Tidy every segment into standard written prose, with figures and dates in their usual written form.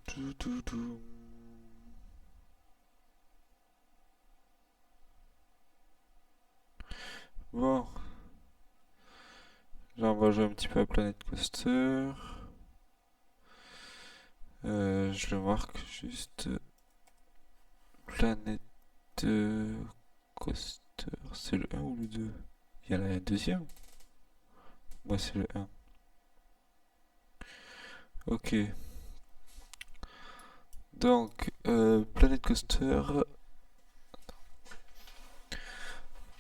Tout. Bon, là on va jouer un petit peu à Planet Coaster. Je le marque juste Planet Coaster. C'est le un ou le 2? Il y en a un deuxième? Moi c'est le un. Ok. Donc, Planet Coaster.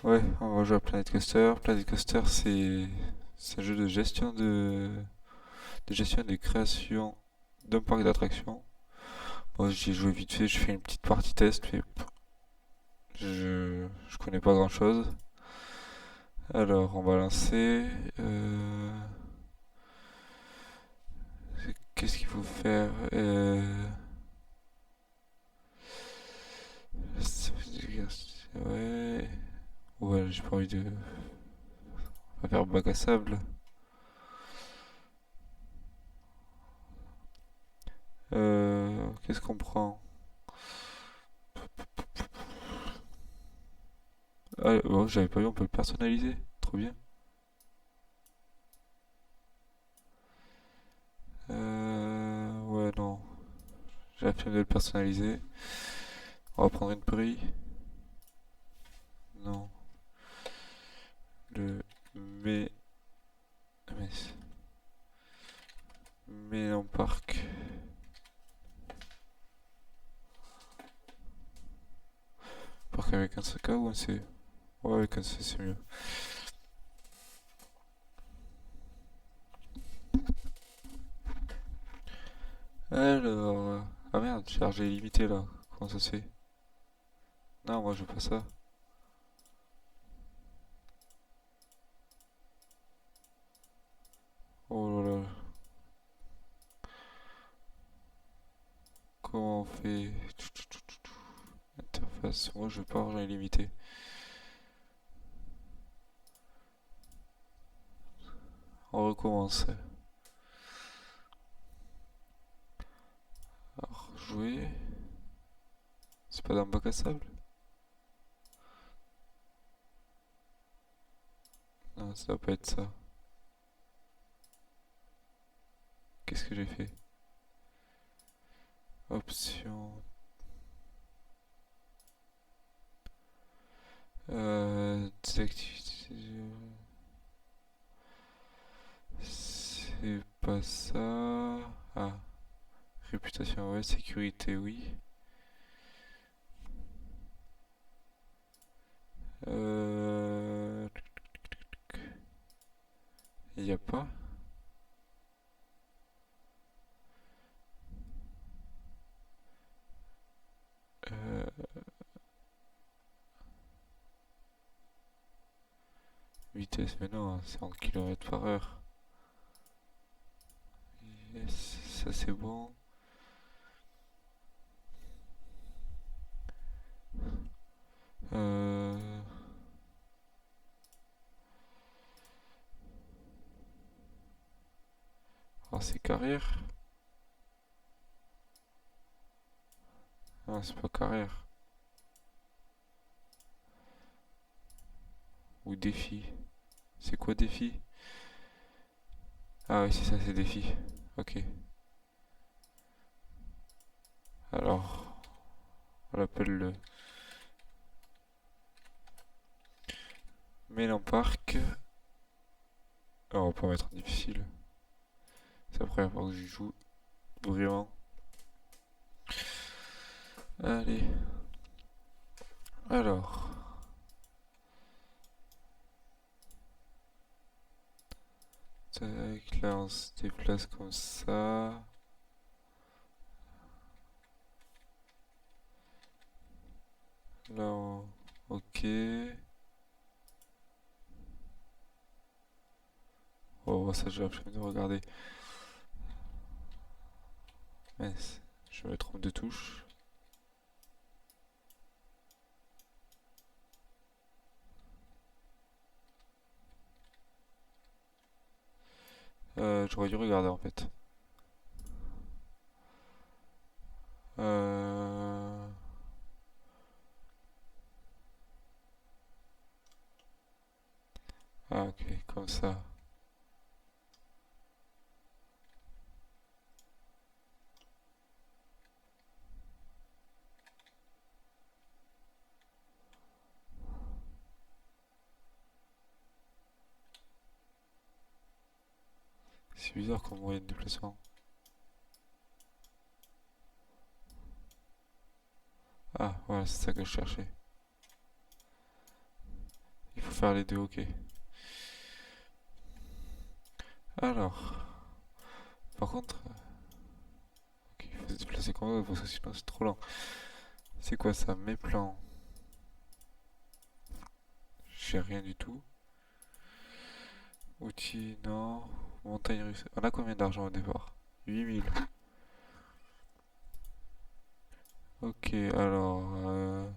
Ouais, on va jouer à Planet Coaster. Planet Coaster, c'est un jeu de gestion et de création d'un parc d'attractions. Moi, j'y ai joué vite fait, je fais une petite partie test, mais je connais pas grand-chose. Alors, on va lancer. Qu'est-ce qu'il faut faire? Ouais. Ouais, j'ai pas envie de pas faire bac à sable. Qu'est-ce qu'on prend? Ah, oh, j'avais pas vu, on peut le personnaliser. Trop bien. Ouais, non. J'ai la flemme de le personnaliser. On va prendre une prix. Non. Le mais mais mais en parc. Parc avec un CK ou un C? Ouais, avec un C c'est mieux. Alors. Ah merde, chargé illimité là. Comment ça se fait? Non, moi je veux pas ça. Oh là là. Comment on fait? Interface. Moi je veux pas argent illimité. On recommence. Alors, jouer. C'est pas dans le bac à sable? Non, ça va pas être ça. Qu'est-ce que j'ai fait? Option. Des activités. C'est pas ça. Ah, réputation, ouais. Sécurité, oui. Euh. Y a pas. Euh, vitesse, mais non, c'est en kilomètres par heure. Yes, ça c'est bon. Euh. Ah, c'est carrière? Ah, c'est pas carrière. Ou défi. C'est quoi défi? Ah oui, c'est ça, c'est défi. Ok. Alors, on l'appelle le Mélan Park. Ah, on va pas mettre en difficile. C'est la première fois que j'y joue. Vraiment. Allez. Alors. Tac, là on se déplace comme ça. Là ok. Oh, ça j'ai la flemme de regarder. Mince, je me trompe de touche. J'aurais dû regarder en fait. C'est bizarre comme moyen de déplacement. Ah, voilà, c'est ça que je cherchais. Il faut faire les deux, ok. Alors, par contre, ok, il faut se déplacer comme ça parce que sinon c'est trop lent. C'est quoi ça? Mes plans. J'ai rien du tout. Outils, non. Montagne russe. On a combien d'argent au départ? 8000. Ok, alors.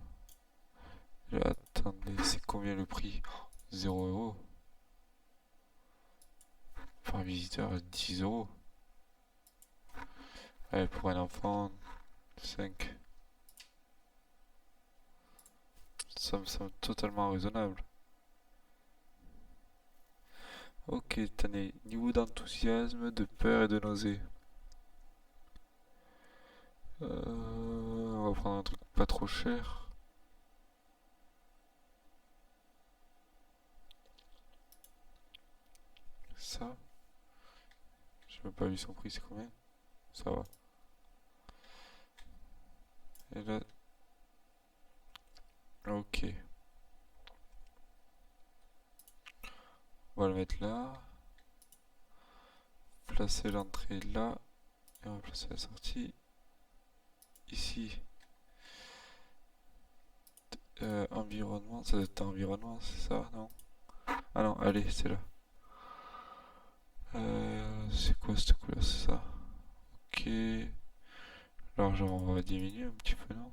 Attendez, c'est combien le prix? 0 euros. Pour un visiteur, 10 euros. Allez, pour un enfant, 5. Ça me semble totalement raisonnable. Ok, tenez. Niveau d'enthousiasme, de peur et de nausée. On va prendre un truc pas trop cher. Ça. J'ai même pas vu son prix, c'est combien? Ça va. Et là. Ok. On va le mettre là. Placer l'entrée là. Et on va placer la sortie ici. Environnement, ça doit être environnement, c'est ça, non? Ah non, allez, c'est là. C'est quoi cette couleur? C'est ça. Ok. L'argent, on va diminuer un petit peu, non?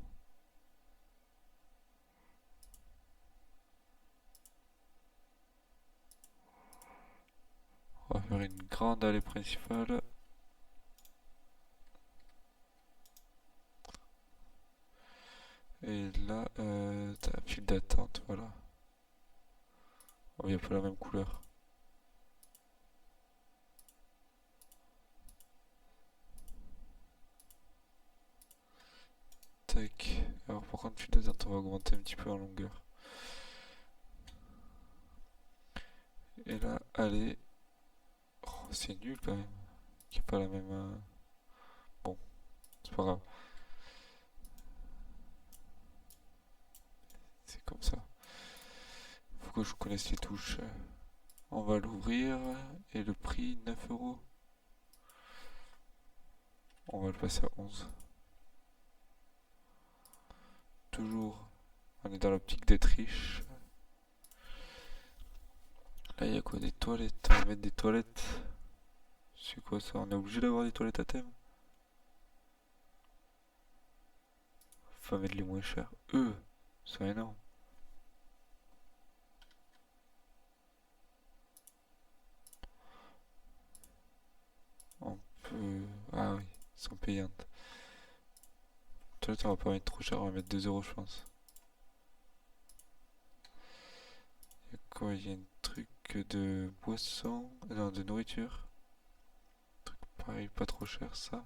On va faire une grande allée principale. Et là, t'as la file d'attente, voilà. On a pas la même couleur. Tac. Alors par contre, file d'attente, on va augmenter un petit peu en longueur. Et là, allez. Oh, c'est nul quand même. Qu'il n'y ait pas la même. Bon, c'est pas grave. C'est comme ça. Faut que je connaisse les touches. On va l'ouvrir. Et le prix, 9 euros. On va le passer à 11. Toujours, on est dans l'optique d'être riche. Là, il y a quoi? Des toilettes. On va mettre des toilettes. C'est quoi ça? On est obligé d'avoir des toilettes à thème? Faut mettre les moins chers. C'est énorme. On peut. Ah oui, elles sont payantes. Toilettes, on va pas mettre trop cher, on va mettre 2 euros, je pense. Il y a quoi? Il y a un truc de boisson. Non, de nourriture. Pareil, pas trop cher ça.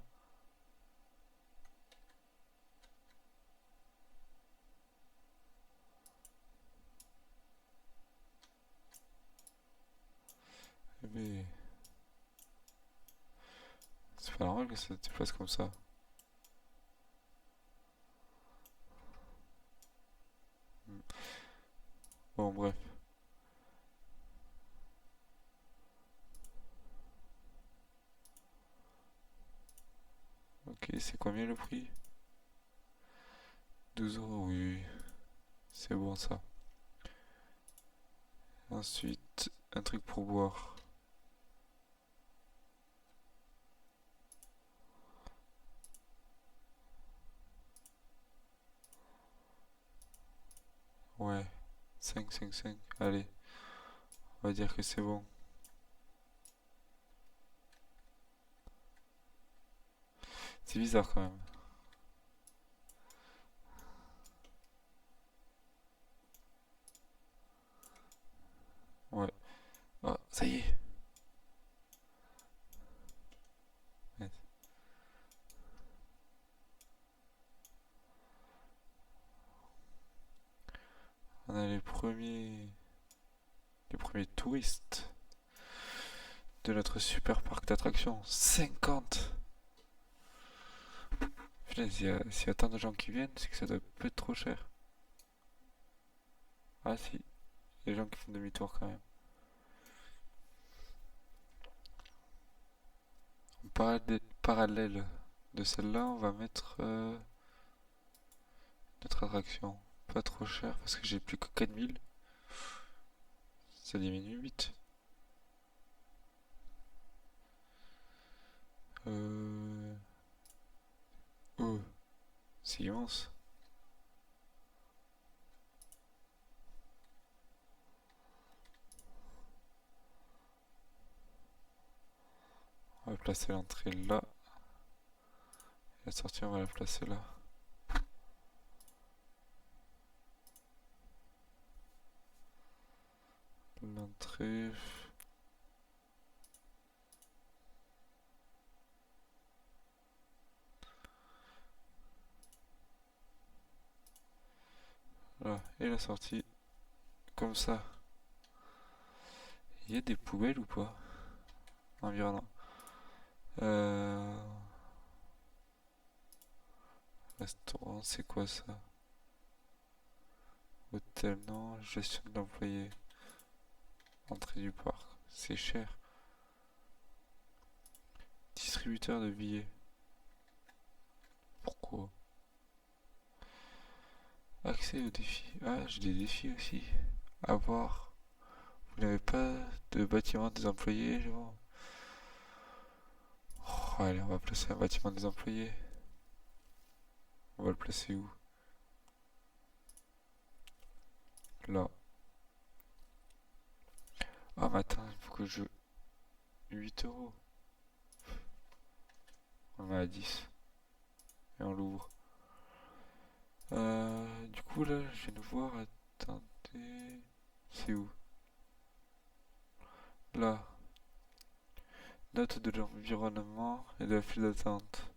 Mais. C'est pas normal que ça se déplace comme ça. Bon, bref. Ok, c'est combien le prix? 12 euros, oui, oui. C'est bon ça. Ensuite, un truc pour boire. Ouais, 5, 5, 5. Allez, on va dire que c'est bon. C'est bizarre quand même. Ouais. Ah, ça y est. Ouais. On a les premiers touristes. de notre super parc d'attractions. 50. Punaise, s'il y a tant de gens qui viennent, c'est que ça doit pas être trop cher. Ah si, il y a des gens qui font demi-tour quand même. En parallèle de celle-là, on va mettre notre attraction. Pas trop cher parce que j'ai plus que 4000. Ça diminue vite. Euh... Oh, c'est immense. On va placer l'entrée là. Et la sortie, on va la placer là. L'entrée. Là. Et la sortie. Comme ça. Il y a des poubelles ou pas? Environnement. Euh... Restaurant, c'est quoi ça? Hôtel, non. Gestion de l'employé. Entrée du parc. C'est cher. Distributeur de billets. Pourquoi? Accès aux défis. Ah, j'ai des défis aussi. À voir. Vous n'avez pas de bâtiment des employés, genre? Oh, allez, on va placer un bâtiment des employés. On va le placer où? Là. Ah, mais attends, il faut que je... 8 euros. On met à 10. Et on l'ouvre. Du coup, là, je viens de voir. Attendez. C'est où? Là. Note de l'environnement et de la file d'attente.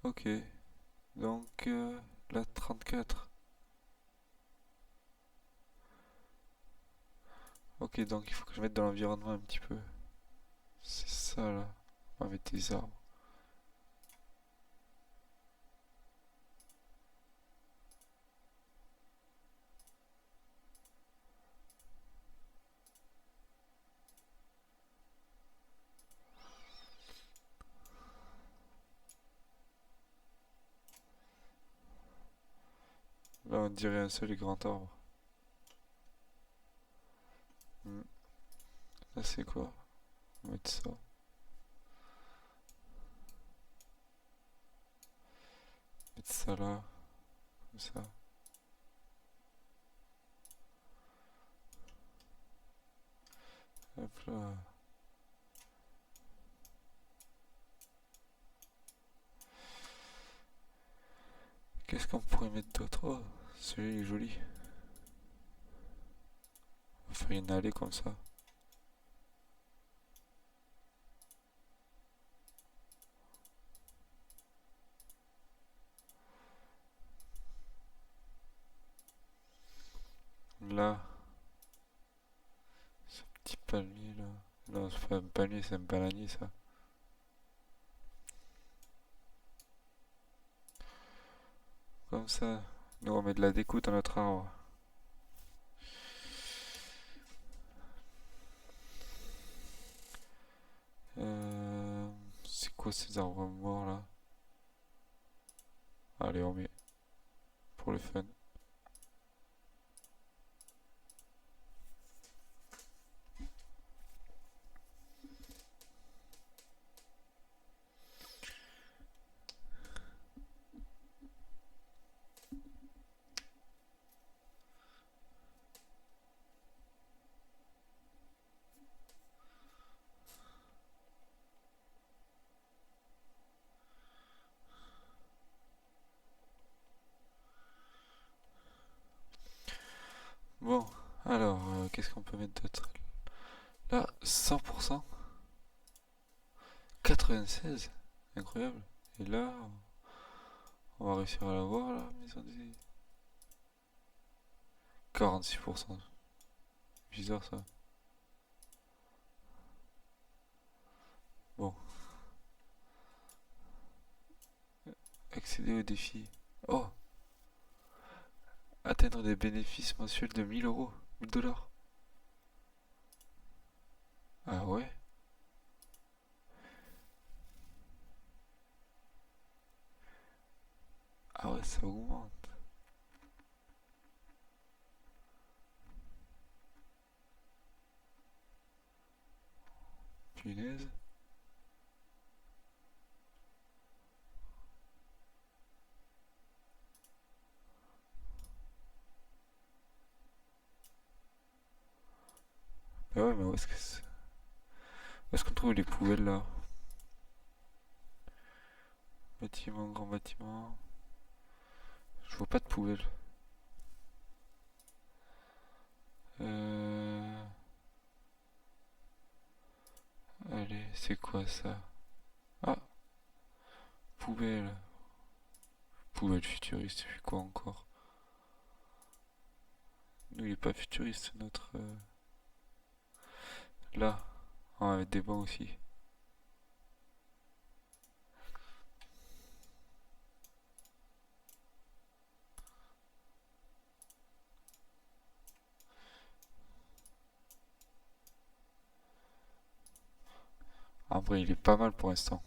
Ok. Donc, là, 34. Ok, donc il faut que je mette dans l'environnement un petit peu. C'est ça, là. On va mettre des arbres. Là, on dirait un seul et grand arbre. Hmm. Là, c'est quoi? On va mettre ça. Mettre ça là. Comme ça. Hop là. Qu'est-ce qu'on pourrait mettre d'autre? Oh, celui-là est joli. On va faire une allée comme ça. Là, ce petit palmier là. Non, c'est pas un palmier, c'est un bananier ça. Comme ça. Nous, on met de la déco dans notre arbre. C'est quoi ces arbres morts là? Allez, on met. Pour le fun. Bon, alors, qu'est-ce qu'on peut mettre d'autre? Là, 100%. 96. Incroyable. Et là, on va réussir à l'avoir là, maison des... 46%. Bizarre ça. Bon, accéder au défi. Oh, atteindre des bénéfices mensuels de 1000 euros, 1000 dollars. Ah ouais? Ah ouais, ça augmente. Punaise. Bah ouais, mais où est-ce qu'on trouve les poubelles là? Bâtiment, grand bâtiment. Je vois pas de poubelle. Euh... Allez, c'est quoi ça? Ah, poubelle. Poubelle futuriste, c'est quoi encore? Nous, il est pas futuriste, notre. Là, on va mettre des bancs aussi. En vrai, il est pas mal pour l'instant.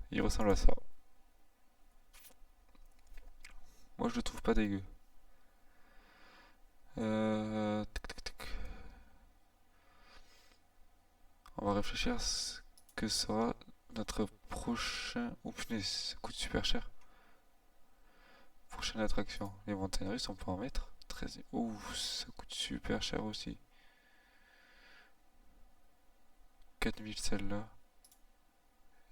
Il ressemble à ça. Moi, je le trouve pas dégueu. Tic, tic, tic. On va réfléchir à ce que sera notre prochain. Oh punaise, ça coûte super cher. Prochaine attraction. Les montagnes russes, on peut en mettre 13. Ouh, ça coûte super cher aussi. 4000 celle-là.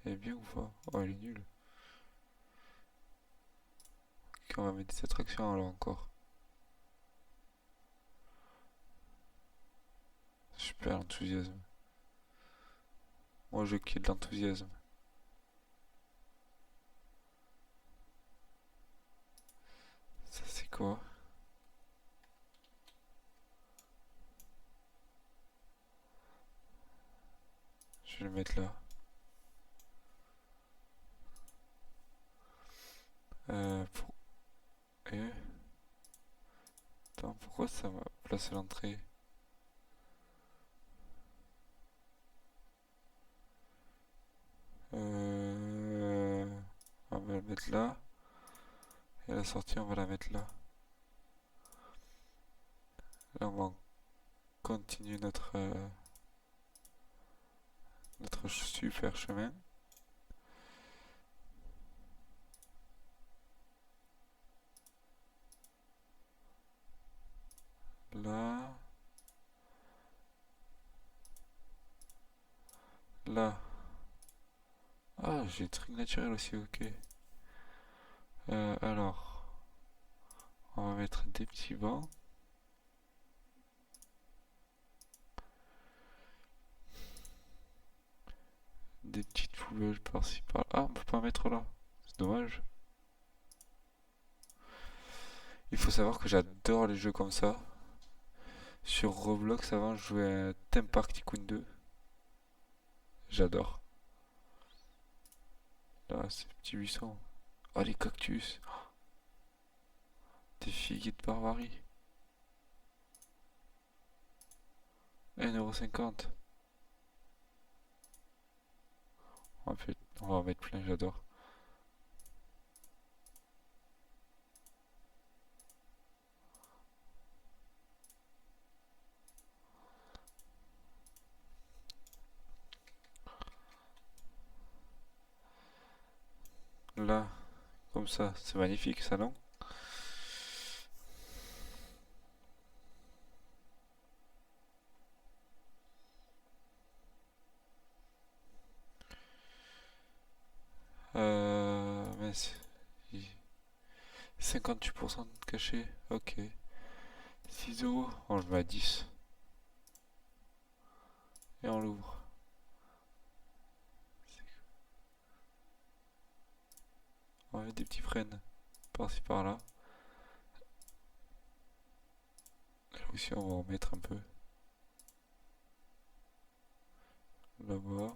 Elle est bien ou pas? Oh, elle est nulle. Ok, on va mettre des attractions alors encore. Super enthousiasme. Moi, je quitte l'enthousiasme. Ça, c'est quoi? Je vais le mettre là. Pour... Eh, attends, pourquoi ça m'a placé l'entrée? Euh... On va le mettre là. Et la sortie, on va la mettre là. Là, on va continuer notre super chemin. Là. Là. Ah, j'ai truc naturel aussi, ok. Alors, on va mettre des petits bancs. Des petites poubelles par-ci par-là. Ah, on peut pas en mettre là. C'est dommage. Il faut savoir que j'adore les jeux comme ça. Sur Roblox, avant, je jouais à Theme Park Tycoon 2. J'adore. Là, ces petits buissons. Oh, les cactus. Des figuiers de barbarie. 1,50€. On va en mettre plein, j'adore. Là, comme ça, c'est magnifique ça, non? Mais 58% de cachet, ok. 6€, on le met à 10. Et on l'ouvre. On va mettre des petits frênes par-ci par-là. Là aussi, on va en mettre un peu. là-bas.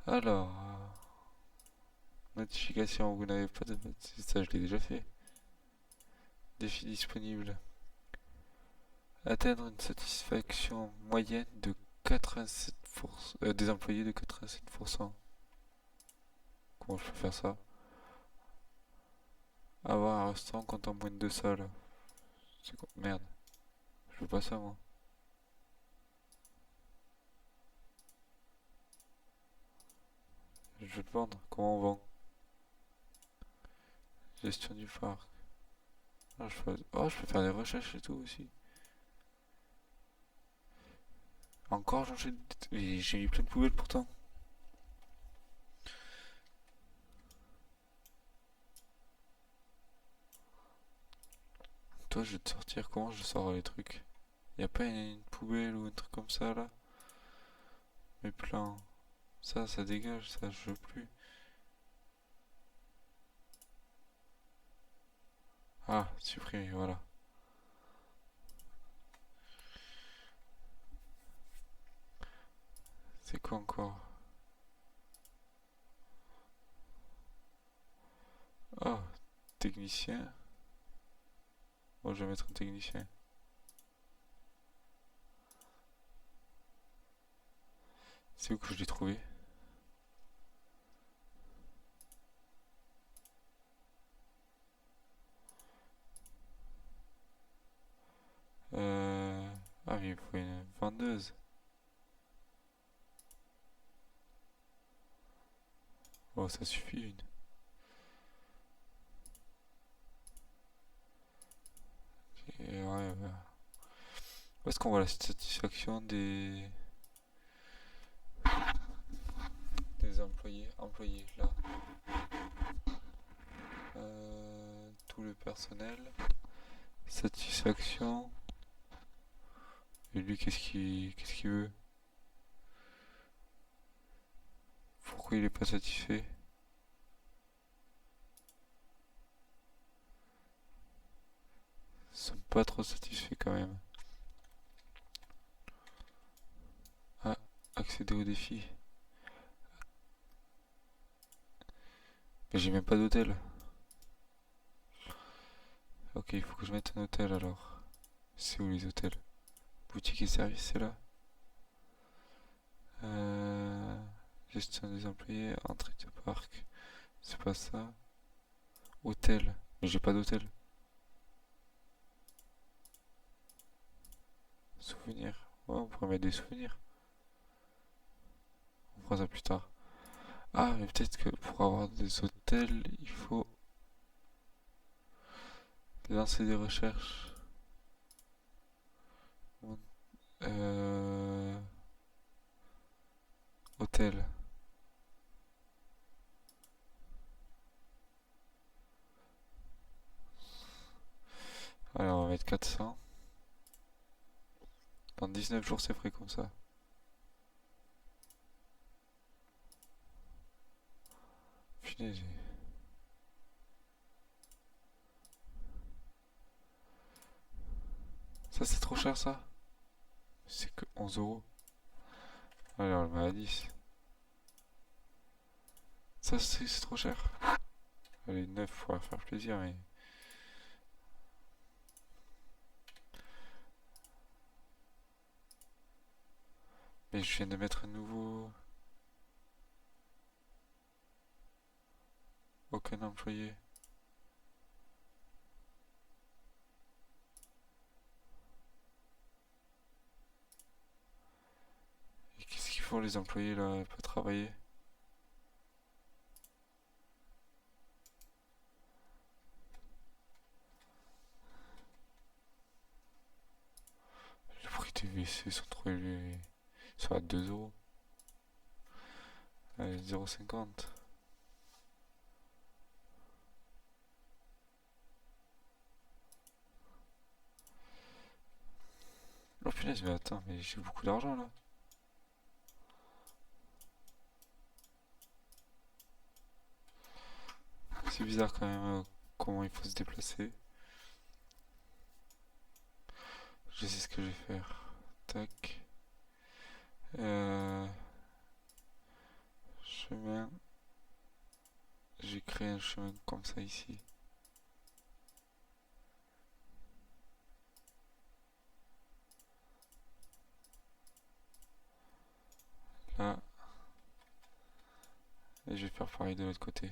Alors, notification, vous n'avez pas de ça, je l'ai déjà fait. Défi disponible. Atteindre une satisfaction moyenne de 87%, des employés de 87%. Comment je peux faire ça? Avoir un restaurant comptant moins de 2 salles. C'est quoi? Merde. Je veux pas ça, moi. Je veux te vendre. Comment on vend? Gestion du parc. Ah, je peux faire des recherches et tout aussi. Encore, j'ai mis plein de poubelles pourtant. Toi, je vais te sortir. Comment je sors les trucs? Y a pas une poubelle ou un truc comme ça là? Mes plans. Ça dégage, ça, je veux plus. Ah, supprimer, voilà. C'est quoi encore? Ah, technicien. Bon, je vais mettre un technicien. C'est où que je l'ai trouvé? Euh... Ah, mais il faut une vendeuse. Oh, ça suffit une. Et ouais, bah. Où est-ce qu'on voit la satisfaction des employés? Employés, là. Tout le personnel. Satisfaction. Et lui, qu'est-ce qu'il veut? Pourquoi il est pas satisfait? Ils sont pas trop satisfaits quand même. Ah, accéder au défi. Mais j'ai même pas d'hôtel. Ok, il faut que je mette un hôtel alors. C'est où les hôtels? Boutique et service, c'est là. Euh, Gestion des employés, entrée de parc. C'est pas ça. Hôtel. Mais j'ai pas d'hôtel. Souvenirs. Ouais, on pourrait mettre des souvenirs. On fera ça plus tard. Ah, mais peut-être que pour avoir des hôtels, il faut lancer des recherches. Euh... Hôtel. Alors, on va mettre 400. Dans 19 jours, c'est frais comme ça. Punaise. Ça, c'est trop cher, ça? C'est que 11 euros. Alors, le met à 10. Ça, c'est trop cher. Allez, 9 pour faire plaisir, mais... Mais je viens de mettre un nouveau... Aucun employé. Et qu'est-ce qu'ils font les employés là? Pas travailler? Les prix des WC sont trop élevés. Ils sont à 2 euros. Allez, 0,50. Oh punaise, mais attends, mais j'ai beaucoup d'argent là. C'est bizarre quand même comment il faut se déplacer. Je sais ce que je vais faire. Tac. Euh, chemin. J'ai créé un chemin comme ça ici. Là. Et je vais faire pareil de l'autre côté.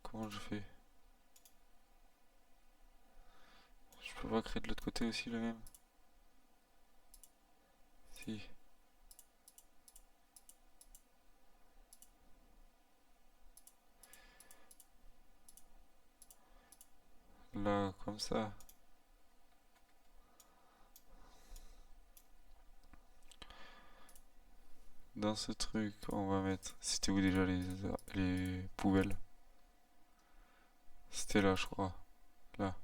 Comment je fais? Je peux pas créer de l'autre côté aussi le même? Si. Là, comme ça. Dans ce truc, on va mettre. C'était où déjà les poubelles? C'était là, je crois. Là.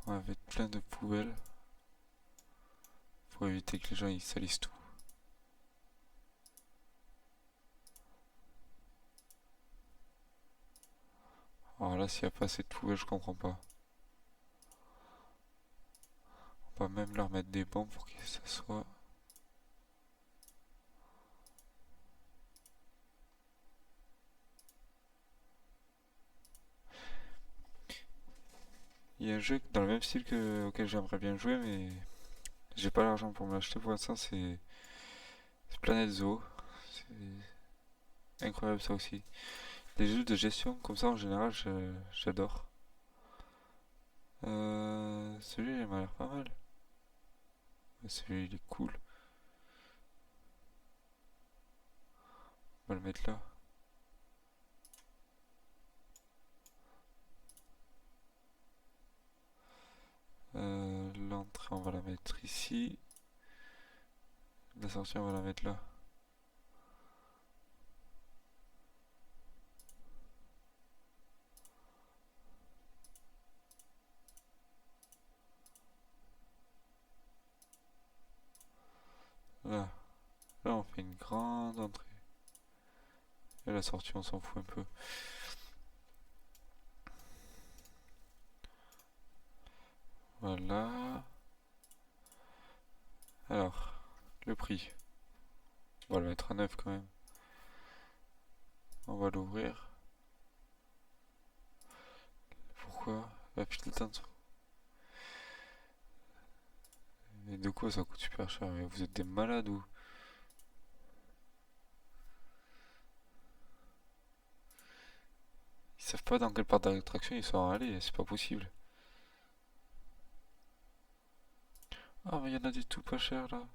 On va mettre plein de poubelles pour éviter que les gens ils salissent tout. Alors là, s'il n'y a pas assez de poubelles, je comprends pas. On va même leur mettre des bancs pour que ça soit. Il y a un jeu dans le même style auquel j'aimerais bien jouer, mais j'ai pas l'argent pour me l'acheter pour l'instant. C'est Planet Zoo. C'est incroyable ça aussi. Les jeux de gestion comme ça en général, j'adore. Celui-là il m'a l'air pas mal. Ouais, celui-là il est cool. On va le mettre là. L'entrée on va la mettre ici. La sortie on va la mettre là. Là. Là on fait une grande entrée. Et la sortie on s'en fout un peu. Voilà. Alors, le prix. On va le mettre à 9 quand même. On va l'ouvrir. Pourquoi? Ah putain, mais de quoi ça coûte super cher? Mais vous êtes des malades ou? Ils savent pas dans quelle part d'attraction ils sont allés, c'est pas possible. Ah mais il y en a des tout pas chers là.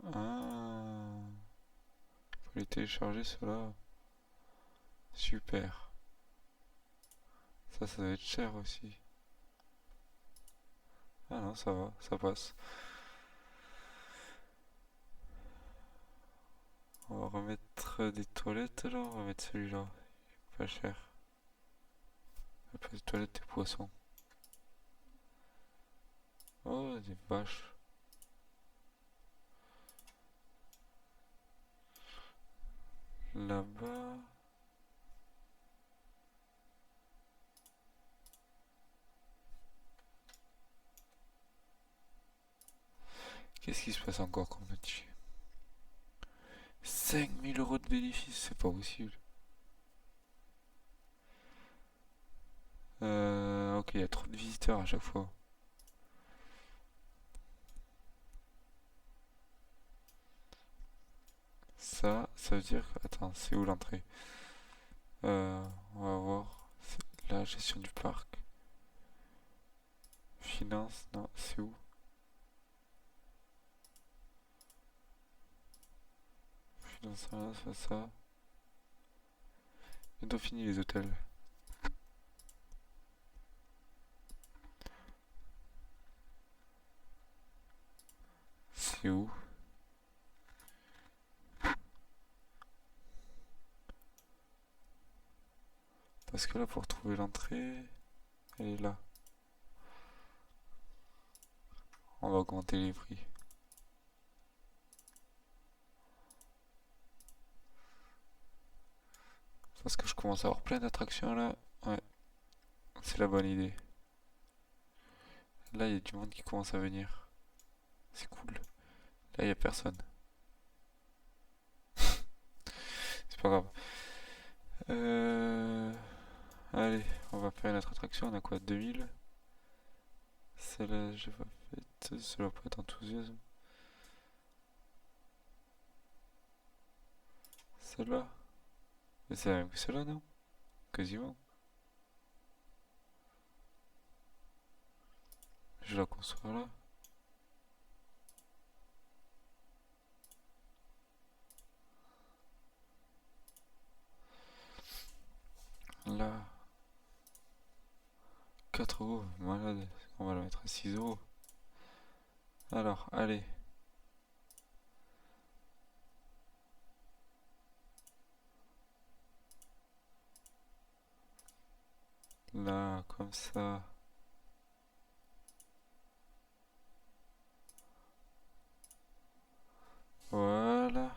Ah, faut les télécharger ceux-là. Super. Ça doit être cher aussi. Ah non, ça va, ça passe. On va remettre des toilettes alors, on va mettre celui-là. Pas cher. Pas des toilettes des poissons. Oh, des vaches. Là-bas. Qu'est-ce qui se passe encore qu'on me dit? 5 000 € de bénéfices, c'est pas possible. Ok, il y a trop de visiteurs à chaque fois. Ça veut dire. Attends, c'est où l'entrée? On va voir. La gestion du parc. Finance, non, c'est où? Finance, ça. Bientôt fini les hôtels. C'est où? Parce que là, pour trouver l'entrée, elle est là. On va augmenter les prix. Parce que je commence à avoir plein d'attractions là. Ouais, c'est la bonne idée. Là, il y a du monde qui commence à venir. C'est cool. Là, il y a personne. C'est pas grave. Euh... Allez, on va faire une autre attraction. On a quoi? 2000? Celle-là, j'ai pas faite. Celle-là peut être enthousiasme. Celle-là? Mais c'est la même que celle-là, non? Quasiment. Je vais la construire là. Là. 4 euros. Malade. On va la mettre à 6 euros. Alors, allez. Là, comme ça. Voilà.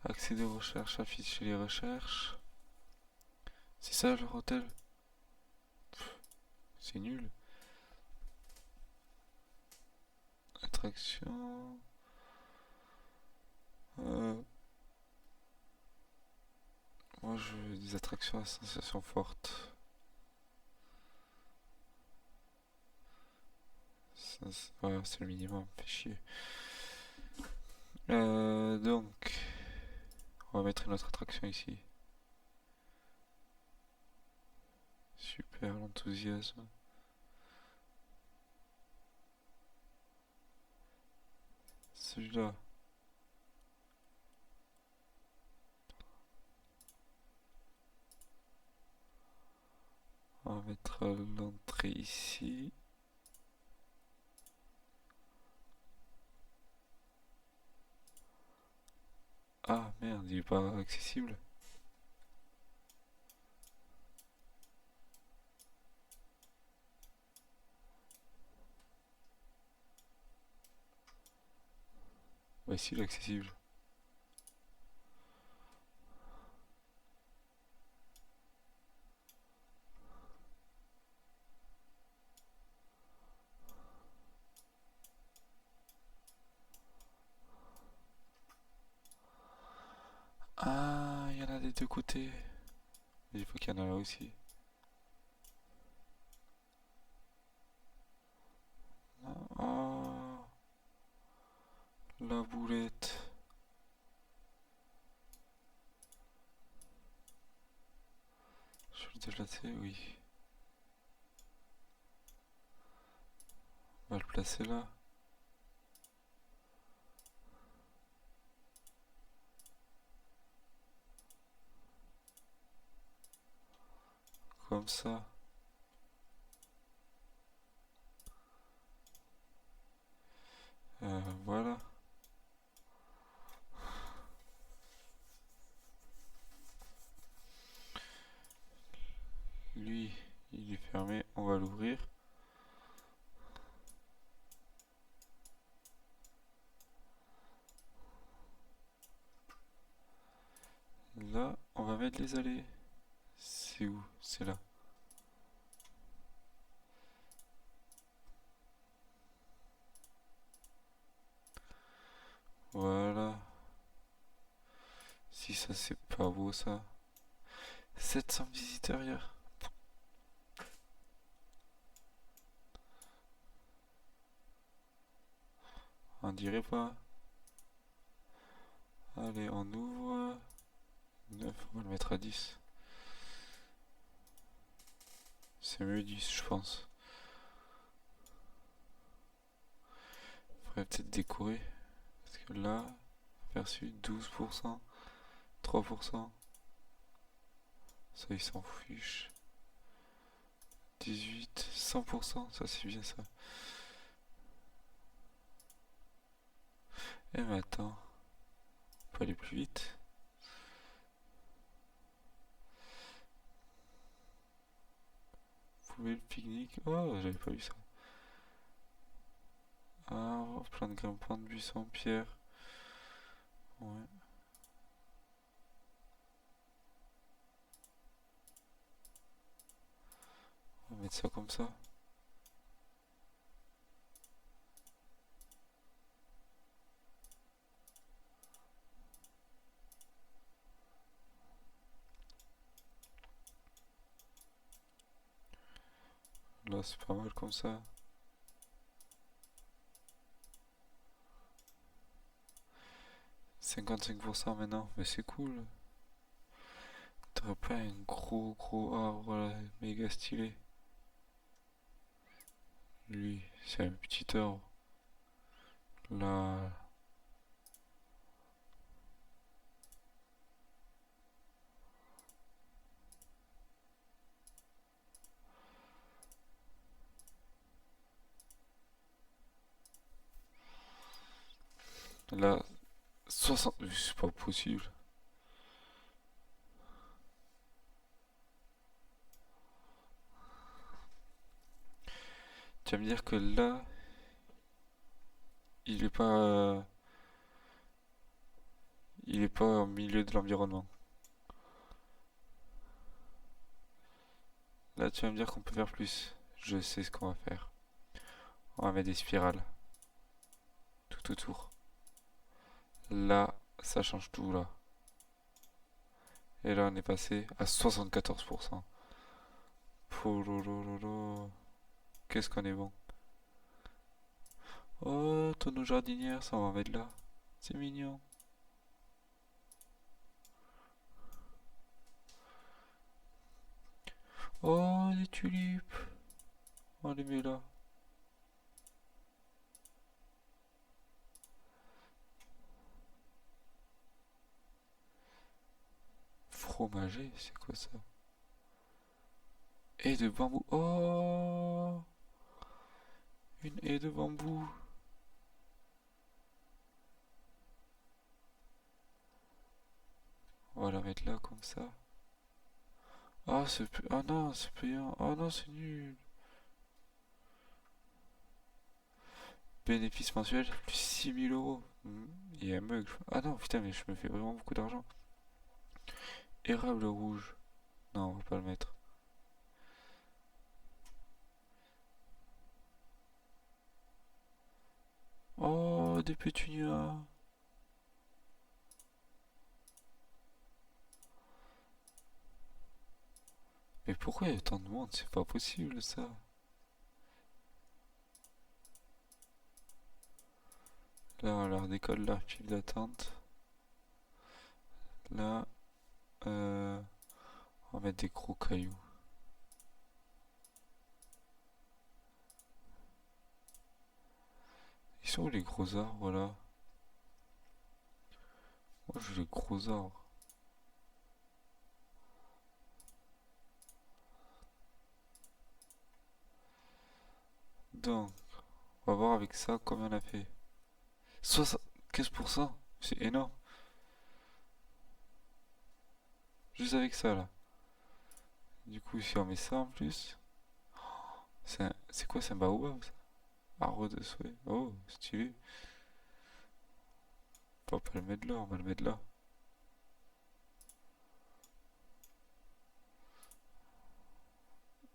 Accéder aux recherches, afficher les recherches. C'est ça leur hôtel? C'est nul. Attraction. Euh, Moi je veux des attractions à sensation forte. Ouais, c'est le minimum, fait chier. Donc, on va mettre une autre attraction ici. Super, l'enthousiasme. Celui-là. On va mettre l'entrée ici. Ah merde, il est pas accessible. Bah si, il est accessible. Ah, il y en a des deux côtés. Mais il faut qu'il y en ait là aussi. Ah, la boulette. Je vais le déplacer, oui. On va le placer là. Comme ça. Voilà. Lui, il est fermé. On va l'ouvrir. Là, on va mettre les allées. C'est où? C'est là. Voilà. Si ça, c'est pas beau ça. 700 visiteurs hier. On dirait pas. Allez, on ouvre. 9, on va le mettre à 10. C'est mieux 10, je pense. Faudrait peut-être décorer. Parce que là, aperçu 12%, 3%. Ça, il s'en fiche. 18, 100%, ça c'est bien ça. Eh mais attends, on peut aller plus vite. Poubelle, pique-nique. Oh, j'avais pas vu ça. Arbre, plein de grimpants, de buissons, pierre. Ouais. mettre ça comme ça. Là, c'est pas mal comme ça. 55% maintenant, mais c'est cool. T'aurais pas un gros gros arbre là, méga stylé. Lui, c'est un petit arbre. Là, là, 60. C'est pas possible. Tu vas me dire que là, il est pas, il est pas au milieu de l'environnement. Là, tu vas me dire qu'on peut faire plus. Je sais ce qu'on va faire. On va mettre des spirales tout autour. Là, ça change tout là. Et là, on est passé à 74%. Polololo. Qu'est-ce qu'on est bon. Oh, tonneau jardinière, ça on va mettre là. C'est mignon. Oh, des tulipes. On les met là. Fromager, c'est quoi ça? Haie de bambou. Oh, une haie de bambou. On va la mettre là comme ça. Ah, ah non, c'est payant. Oh non, c'est nul. Bénéfice mensuel, plus 6 000 euros. Il y a un bug. Ah non, putain, mais je me fais vraiment beaucoup d'argent. Érable rouge. Non, on va pas le mettre. Oh, des pétunias. Mais pourquoi il y a autant de monde? C'est pas possible ça. Là, on leur décolle leur file d'attente. Là, on va mettre des gros cailloux. Ils sont où les gros arbres là? Moi je veux les gros arbres. Donc, on va voir avec ça combien on a fait. 75%, c'est énorme. Juste avec ça là. Du coup, si on met ça en plus, c'est quoi, c'est un baobab ça? Arbre de souhait. Oh, stylé. On va pas le mettre là, on va le mettre là.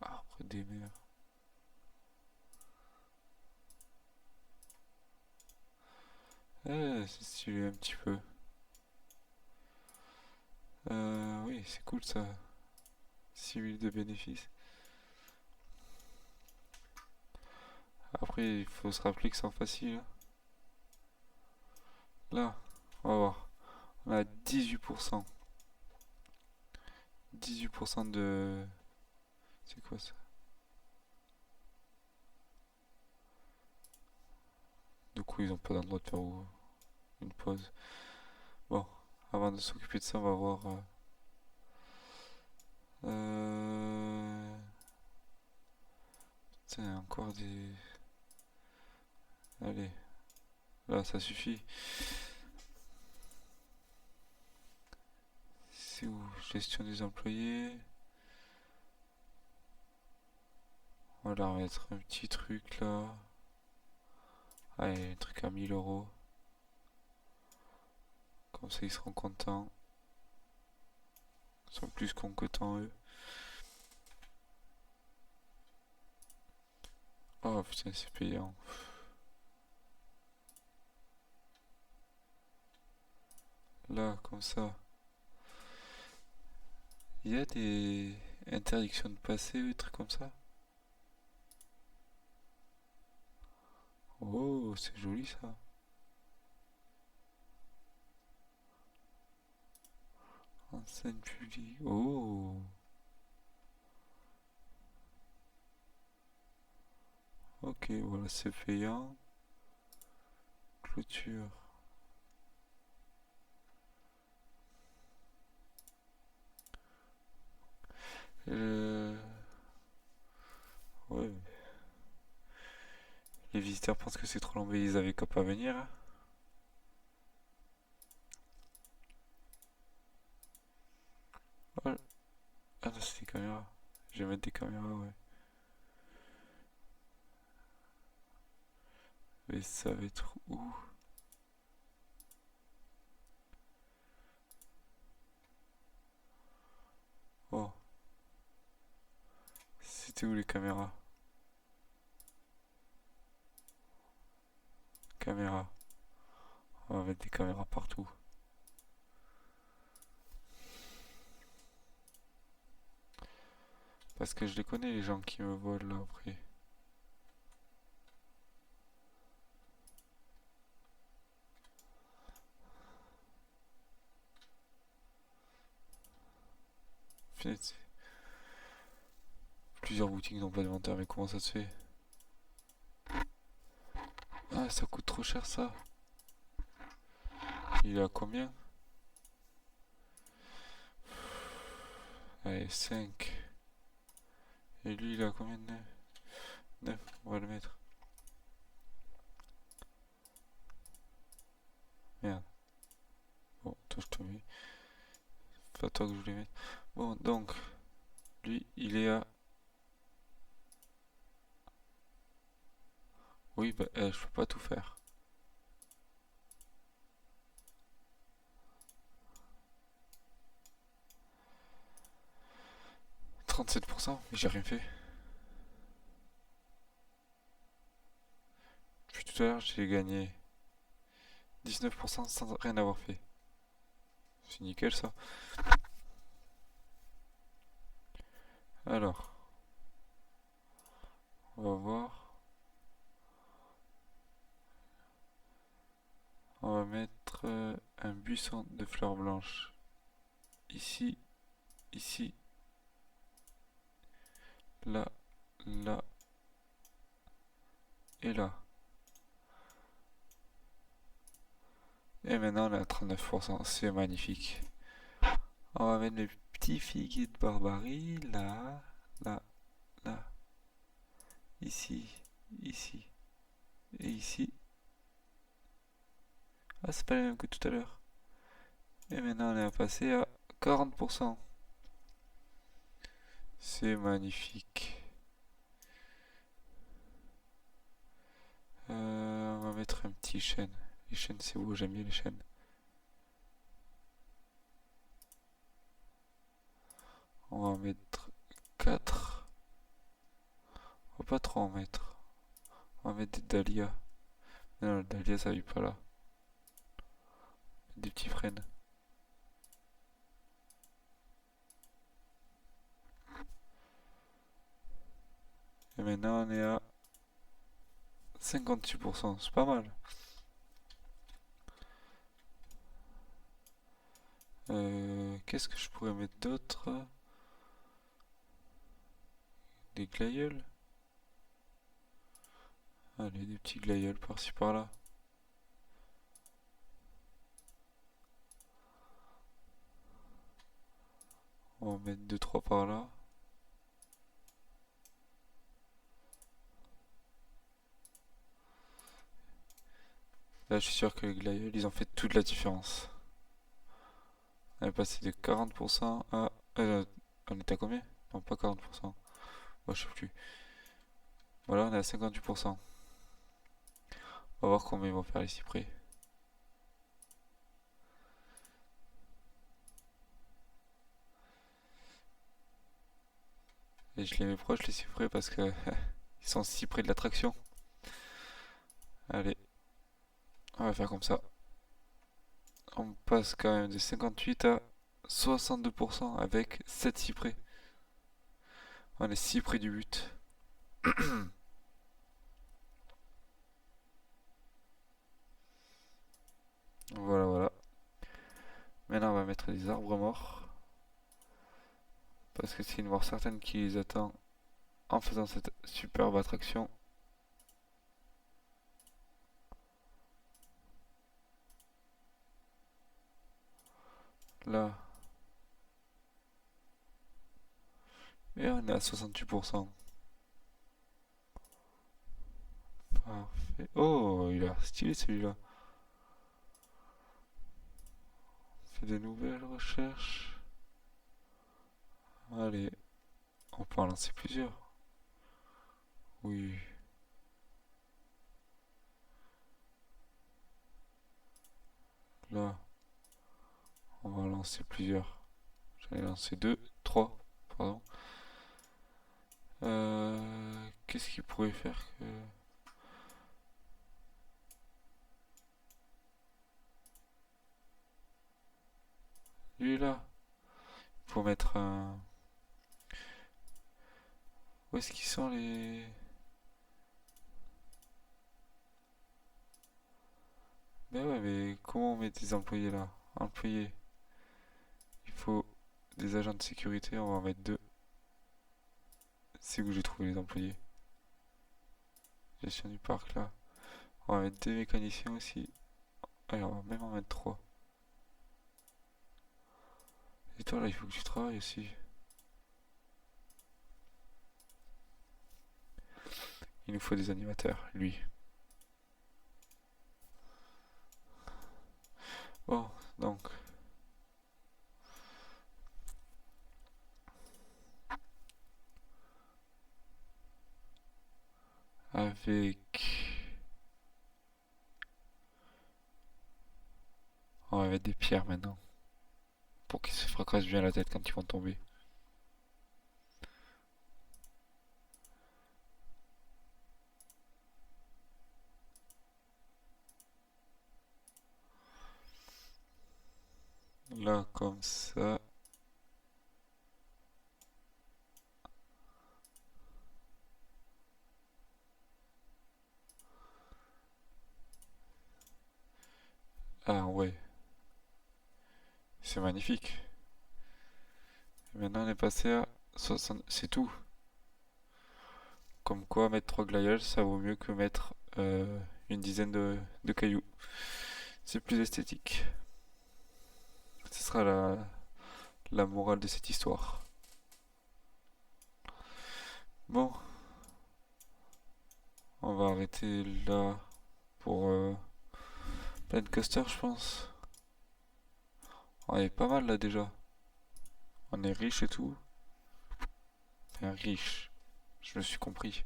Arbre des mers. C'est stylé un petit peu. Oui, c'est cool ça. 6 000 de bénéfices. Après, il faut se rappeler que c'est en facile, hein. Là, on va voir. On a 18%. 18% de... C'est quoi ça? Du coup, ils ont pas le droit de faire une pause. Bon, avant de s'occuper de ça, on va voir... Tiens, encore des... Allez, là, ça suffit. C'est où? Gestion des employés. On va leur mettre un petit truc là. Allez, un truc à 1 000 euros. Comme ça, ils seront contents. Ils sont plus compétents, eux. Oh putain, c'est payant. Là, comme ça. Il y a des interdictions de passer ou des trucs comme ça? Oh, c'est joli ça. En scène publique. Oh. Ok, voilà, c'est payant. Clôture. Euh... Ouais. Les visiteurs pensent que c'est trop long, mais ils avaient qu'à pas venir, hein. Oh, ah non, c'est des caméras. Je vais mettre des caméras, ouais. Mais ça va être où? Oh, c'était où les caméras? Caméras. On va mettre des caméras partout. Parce que je les connais, les gens qui me volent là après. Punaise, plusieurs boutiques n'ont pas d'inventaire, mais comment ça se fait? Ah, ça coûte trop cher ça. Il est à combien? Allez, 5. Et lui, il est à combien de 9? On va le mettre. Merde. Bon, toi, je te mets. C'est pas toi que je voulais mettre. Bon, donc, lui, il est à. Oui, bah, je peux pas tout faire. 37%, mais j'ai rien fait. Depuis tout à l'heure, j'ai gagné 19% sans rien avoir fait. C'est nickel ça. Alors, on va voir. On va mettre un buisson de fleurs blanches. Ici, ici, là, là et là. Et maintenant on est à 39%, c'est magnifique. On va mettre les petits figuiers de Barbarie, là, là, là, ici, ici et ici. Ah, c'est pas le même que tout à l'heure. Et maintenant on est passé à 40%. C'est magnifique. On va mettre un petit chêne. Les chênes c'est beau, j'aime bien les chênes. On va en mettre 4. On va pas trop en mettre. On va mettre des dahlias. Non, le dahlia ça vit pas là. Des petits frênes. Et maintenant on est à 56%, c'est pas mal. Qu'est-ce que je pourrais mettre d'autre? Des glaïeuls? Allez, des petits glaïeuls par-ci par-là. On va en mettre deux trois par là. Là, je suis sûr que les glaïeuls, ils ont fait toute la différence. On est passé de 40% à... on est à combien? Non, pas 40%. Moi, je sais plus. Voilà, on est à 58%. On va voir combien ils vont faire les cyprès. Et je les mets proches les cyprès parce que ils Ils sont si près de l'attraction. Allez, on va faire comme ça. On passe quand même de 58 à 62% avec 7 si près. On est si près du but. Voilà, voilà. Maintenant, on va mettre des arbres morts. Parce que c'est une mort certaine qui les attend en faisant cette superbe attraction. Là. Et on est à 68%. Parfait. Oh, il a stylé celui-là. On fait de nouvelles recherches. Allez, on peut en lancer plusieurs. Oui. Là, on va en lancer plusieurs. J'en ai lancé deux, trois, pardon. Qu'est-ce qu'il pourrait faire que... Lui là, il faut mettre un... Où est-ce qu'ils sont les... Ben ouais, mais comment on met des employés là? Employés. Il faut des agents de sécurité, on va en mettre deux. C'est où j'ai trouvé les employés. Gestion du parc là. On va mettre deux mécaniciens aussi. Allez, on va même en mettre trois. Et toi là, il faut que tu travailles aussi. Il nous faut des animateurs, lui. Bon, donc. Avec... On va mettre des pierres maintenant. Pour qu'ils se fracassent bien la tête quand ils vont tomber. Là, comme ça. Ah ouais. C'est magnifique. Et maintenant, on est passé à 60... C'est tout. Comme quoi, mettre 3 glaïeuls, ça vaut mieux que mettre une dizaine de cailloux. C'est plus esthétique. Ce sera la morale de cette histoire. Bon, on va arrêter là pour Planet Coaster, je pense. On est pas mal là déjà. On est riche et tout. Enfin, riche. Je me suis compris.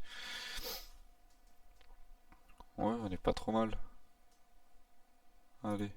Ouais, on est pas trop mal. Allez.